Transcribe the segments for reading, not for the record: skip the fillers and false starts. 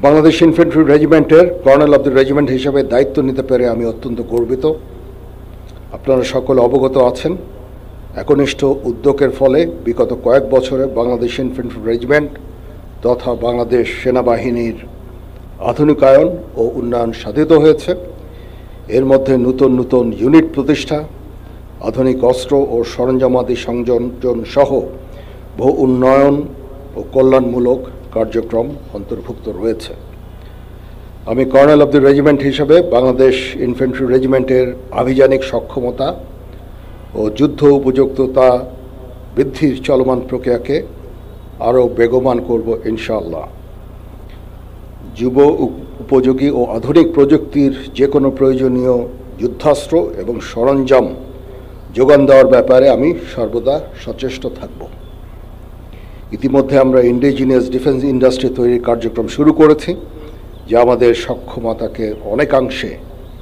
Bangladesh infantry রেজিমেন্টের colonel of the regiment হিসেবে দায়িত্ব নিতে পেরে আমি অত্যন্ত গর্বিত। আপনারা সকলে অবগত আছেন, একনিষ্ঠ উদ্যোগের ফলে বিগত কয়েক বছরে বাংলাদেশ ইনফ্যান্ট্রি রেজিমেন্ট তথা বাংলাদেশ সেনাবাহিনীর আধুনিকায়ন ও উন্নয়ন সাধিত হয়েছে। এর মধ্যে নতুন নতুন ইউনিট প্রতিষ্ঠা, আধুনিক অস্ত্র ও সরঞ্জামাদি সংযোজন সহ বহু উন্নয়ন ও কল্যাণমূলক কার্যক্রম অন্তর্ভুক্ত রয়েছে। আমি কর্নেল অব দ্য রেজিমেন্ট হিসেবে বাংলাদেশ ইনফ্যান্ট্রি রেজিমেন্টের আভিযানিক সক্ষমতা ও যুদ্ধ উপযুক্ততা বৃদ্ধির চলমান প্রক্রিয়াকে আরও বেগবান করব ইনশাআল্লাহ। যুব উপযোগী ও আধুনিক প্রযুক্তির যে কোনো প্রয়োজনীয় যুদ্ধাস্ত্র এবং সরঞ্জাম যোগান দেওয়ার ব্যাপারে আমি সর্বদা সচেষ্ট থাকব। ইতিমধ্যে আমরা ইন্ডিজিনিয়াস ডিফেন্স ইন্ডাস্ট্রি তৈরির কার্যক্রম শুরু করেছি, যা আমাদের সক্ষমতাকে অনেকাংশে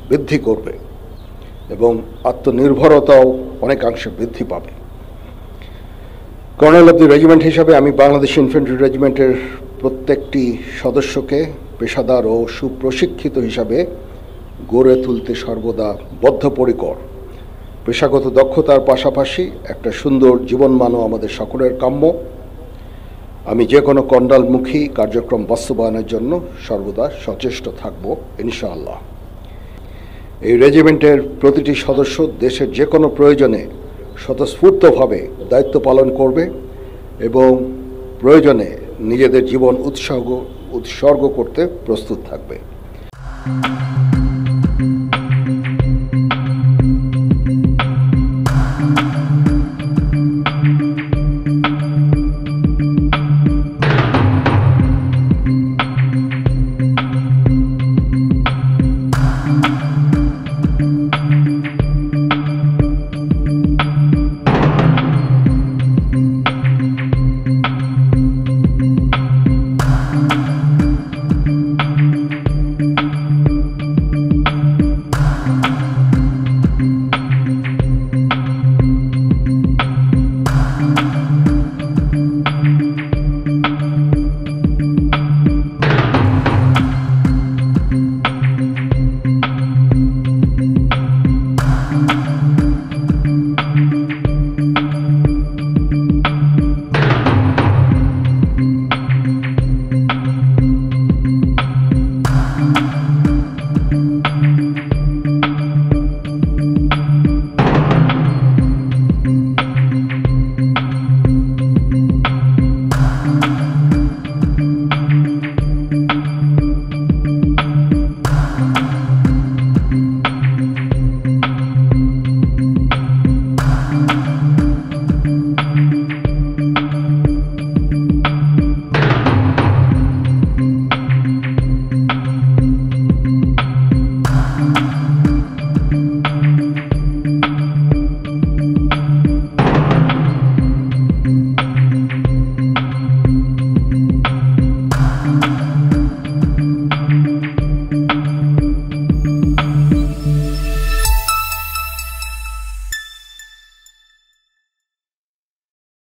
বৃদ্ধি করবে এবং আত্মনির্ভরতাও অনেকাংশে বৃদ্ধি পাবে। কর্নেল অব দ্য রেজিমেন্ট হিসাবে আমি বাংলাদেশ ইনফ্যান্ট্রি রেজিমেন্টের প্রত্যেকটি সদস্যকে পেশাদার ও সুপ্রশিক্ষিত হিসাবে গড়ে তুলতে সর্বদা বদ্ধপরিকর। পেশাগত দক্ষতার পাশাপাশি একটা সুন্দর জীবনমানও আমাদের সকলের কাম্য। আমি যে কোনো কণ্ডালমুখী কার্যক্রম বাস্তবায়নের জন্য সর্বদা সচেষ্ট থাকব ইনশাআল্লাহ। এই রেজিমেন্টের প্রতিটি সদস্য দেশের যে কোনো প্রয়োজনে স্বতঃস্ফূর্তভাবে দায়িত্ব পালন করবে এবং প্রয়োজনে নিজেদের জীবন উৎসর্গ করতে প্রস্তুত থাকবে।